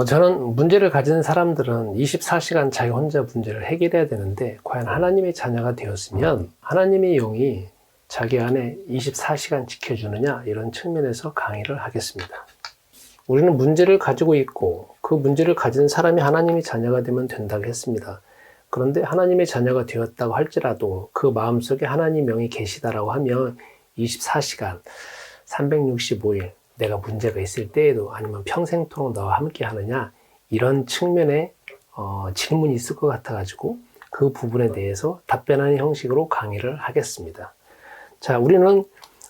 저는 문제를 가진 사람들은 24시간 자기 혼자 문제를 해결해야 되는데, 과연 하나님의 자녀가 되었으면 하나님의 영이 자기 안에 24시간 지켜주느냐, 이런 측면에서 강의를 하겠습니다. 우리는 문제를 가지고 있고 그 문제를 가진 사람이 하나님의 자녀가 되면 된다고 했습니다. 그런데 하나님의 자녀가 되었다고 할지라도 그 마음속에 하나님 영이 계시다라고 하면 24시간 365일 내가 문제가 있을 때에도 아니면 평생토록 너와 함께 하느냐, 이런 측면의 질문이 있을 것 같아가지고 그 부분에 대해서 답변하는 형식으로 강의를 하겠습니다. 자, 우리는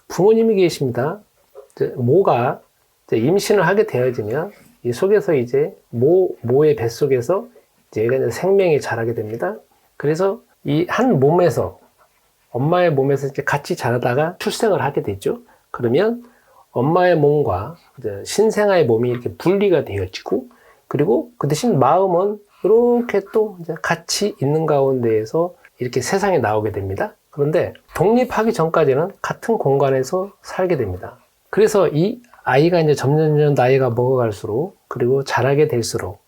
부모님이 계십니다. 모가 임신을 하게 되어지면 이 속에서 이제 모의 뱃속에서 얘가 이제 생명이 자라게 됩니다. 그래서 이 한 몸에서, 엄마의 몸에서 이제 같이 자라다가 출생을 하게 되죠. 그러면 엄마의 몸과 신생아의 몸이 이렇게 분리가 되어지고, 그리고 그 대신 마음은 이렇게 또 이제 같이 있는 가운데에서 이렇게 세상에 나오게 됩니다. 그런데 독립하기 전까지는 같은 공간에서 살게 됩니다. 그래서 이 아이가 이제 점점 나이가 먹어갈수록, 그리고 자라게 될수록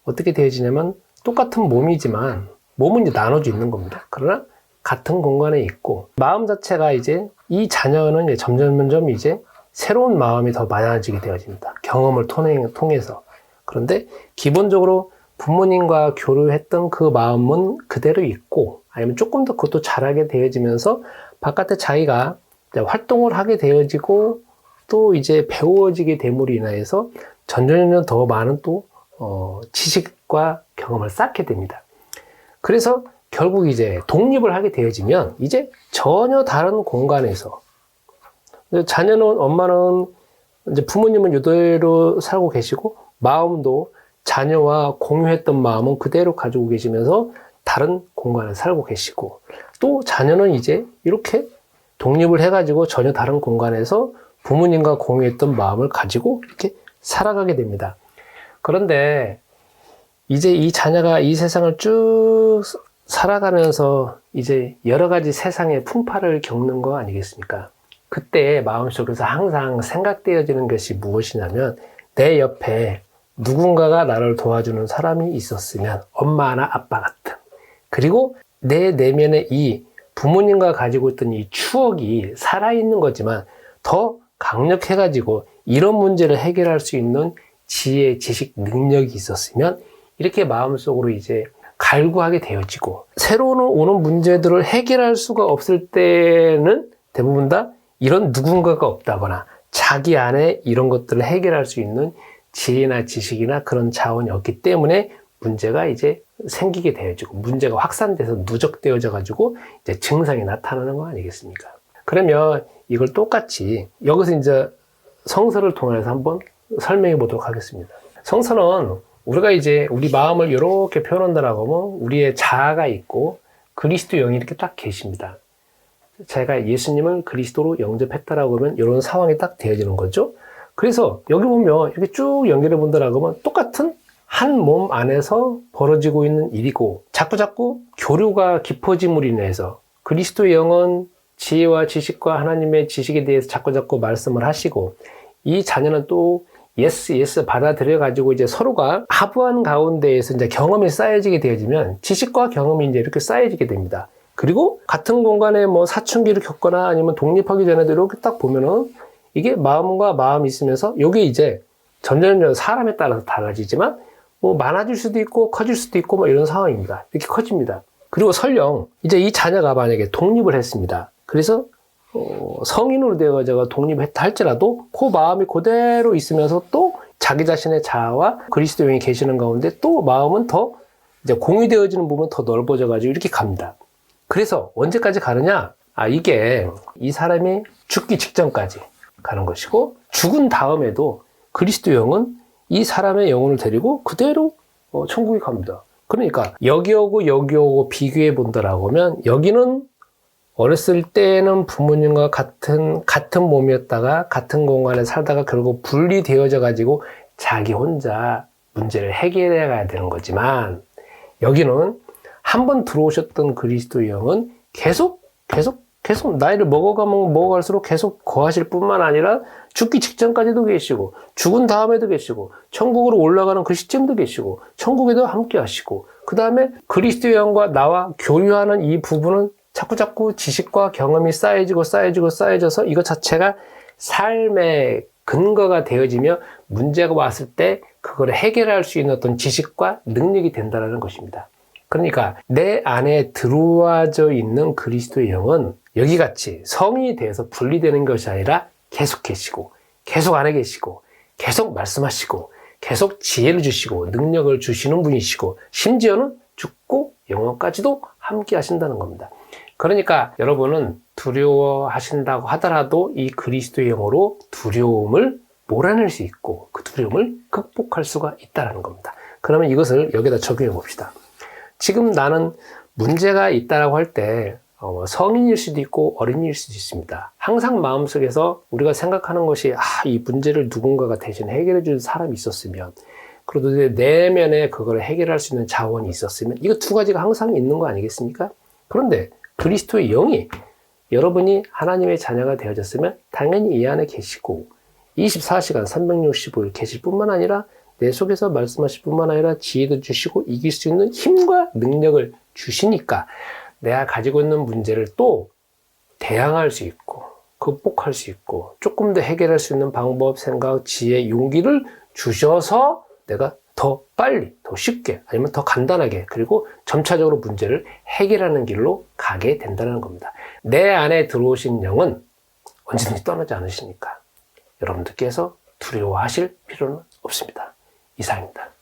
어떻게 되어지냐면 똑같은 몸이지만 몸은 이제 나눠져 있는 겁니다. 그러나 같은 공간에 있고, 마음 자체가 이제 이 자녀는 이제 점점 이제 새로운 마음이 더 많아지게 되어집니다. 경험을 통해서. 그런데 기본적으로 부모님과 교류했던 그 마음은 그대로 있고, 아니면 조금 더 그것도 자라게 되어지면서 바깥에 자기가 활동을 하게 되어지고, 또 이제 배워지게 됨으로 인해서 점점 더 많은 또 지식과 경험을 쌓게 됩니다. 그래서 결국 이제 독립을 하게 되어지면 이제 전혀 다른 공간에서, 자녀는, 엄마는 이제 부모님은 이대로 살고 계시고, 마음도 자녀와 공유했던 마음은 그대로 가지고 계시면서 다른 공간에 살고 계시고, 또 자녀는 이제 이렇게 독립을 해가지고 전혀 다른 공간에서 부모님과 공유했던 마음을 가지고 이렇게 살아가게 됩니다. 그런데 이제 이 자녀가 이 세상을 쭉 살아가면서 이제 여러 가지 세상의 풍파를 겪는 거 아니겠습니까? 그때 마음속에서 항상 생각되어지는 것이 무엇이냐면, 내 옆에 누군가가 나를 도와주는 사람이 있었으면, 엄마나 아빠 같은, 그리고 내 내면에 이 부모님과 가지고 있던 이 추억이 살아있는 거지만 더 강력해가지고 이런 문제를 해결할 수 있는 지혜, 지식, 능력이 있었으면 이렇게 마음속으로 이제 갈구하게 되어지고, 새로 오는 문제들을 해결할 수가 없을 때는 대부분 다 이런 누군가가 없다거나 자기 안에 이런 것들을 해결할 수 있는 지혜나 지식이나 그런 자원이 없기 때문에 문제가 이제 생기게 되어지고, 문제가 확산돼서 누적되어져 가지고 이제 증상이 나타나는 거 아니겠습니까? 그러면 이걸 똑같이 여기서 이제 성서를 통해서 한번 설명해 보도록 하겠습니다. 성서는 우리가 이제 우리 마음을 이렇게 표현한다라고 하면 우리의 자아가 있고 그리스도 영이 이렇게 딱 계십니다. 제가 예수님을 그리스도로 영접했다라고 하면 이런 상황이 딱 되어지는 거죠. 그래서 여기 보면 이렇게 쭉 연결해 본다라고 하면 똑같은 한 몸 안에서 벌어지고 있는 일이고, 자꾸 교류가 깊어짐으로 인해서 그리스도의 영은 지혜와 지식과 하나님의 지식에 대해서 자꾸 말씀을 하시고, 이 자녀는 또 예스 받아들여 가지고 이제 서로가 합의한 가운데에서 이제 경험이 쌓여지게 되어지면 지식과 경험이 이제 이렇게 쌓여지게 됩니다. 그리고 같은 공간에 뭐 사춘기를 겪거나 아니면 독립하기 전에도 이렇게 딱 보면은 이게 마음과 마음이 있으면서 이게 이제 점점 사람에 따라서 달라지지만 뭐 많아질 수도 있고 커질 수도 있고 뭐 이런 상황입니다. 이렇게 커집니다. 그리고 설령 이제 이 자녀가 만약에 독립을 했습니다. 그래서 성인으로 되어서 독립했다 할지라도 그 마음이 그대로 있으면서 또 자기 자신의 자아와 그리스도 영이 계시는 가운데 또 마음은 더 이제 공유되어지는 부분은 더 넓어져 가지고 이렇게 갑니다. 그래서 언제까지 가느냐? 이게 이 사람이 죽기 직전까지 가는 것이고, 죽은 다음에도 그리스도 영은 이 사람의 영혼을 데리고 그대로 천국에 갑니다. 그러니까 여기 오고 비교해 본다라고 하면, 여기는 어렸을 때는 부모님과 같은 몸이었다가 같은 공간에 살다가 결국 분리되어져 가지고 자기 혼자 문제를 해결해 가야 되는 거지만, 여기는 한번 들어오셨던 그리스도 영은 계속 계속 나이를 먹어가면 먹어갈수록 계속 거하실 뿐만 아니라 죽기 직전까지도 계시고 죽은 다음에도 계시고 천국으로 올라가는 그 시점도 계시고 천국에도 함께 하시고 그 다음에 그리스도의 영과 나와 교류하는 이 부분은 자꾸자꾸 지식과 경험이 쌓여져서 이것 자체가 삶의 근거가 되어지며 문제가 왔을 때 그걸 해결할 수 있는 어떤 지식과 능력이 된다는 것입니다. 그러니까 내 안에 들어와져 있는 그리스도의 영은 여기같이 성인이 돼서 분리되는 것이 아니라 계속 계시고 계속 안에 계시고 계속 말씀하시고 계속 지혜를 주시고 능력을 주시는 분이시고 심지어는 죽고 영원까지도 함께 하신다는 겁니다. 그러니까 여러분은 두려워하신다고 하더라도 이 그리스도의 영으로 두려움을 몰아낼 수 있고 그 두려움을 극복할 수가 있다는 겁니다. 그러면 이것을 여기다 적용해 봅시다. 지금 나는 문제가 있다라고 할 때 성인일 수도 있고 어린이일 수도 있습니다. 항상 마음속에서 우리가 생각하는 것이 이 문제를 누군가가 대신 해결해 줄 사람이 있었으면 그래도 내 내면에 그걸 해결할 수 있는 자원이 있었으면 이거 두 가지가 항상 있는 거 아니겠습니까? 그런데 그리스도의 영이 여러분이 하나님의 자녀가 되어졌으면 당연히 이 안에 계시고 24시간 365일 계실 뿐만 아니라 내 속에서 말씀하실 뿐만 아니라 지혜도 주시고 이길 수 있는 힘과 능력을 주시니까 내가 가지고 있는 문제를 또 대항할 수 있고 극복할 수 있고 조금 더 해결할 수 있는 방법, 생각, 지혜, 용기를 주셔서 내가 더 빨리, 더 쉽게 아니면 더 간단하게 그리고 점차적으로 문제를 해결하는 길로 가게 된다는 겁니다. 내 안에 들어오신 영은 언제든지 떠나지 않으시니까 여러분들께서 두려워하실 필요는 없습니다. 이상입니다.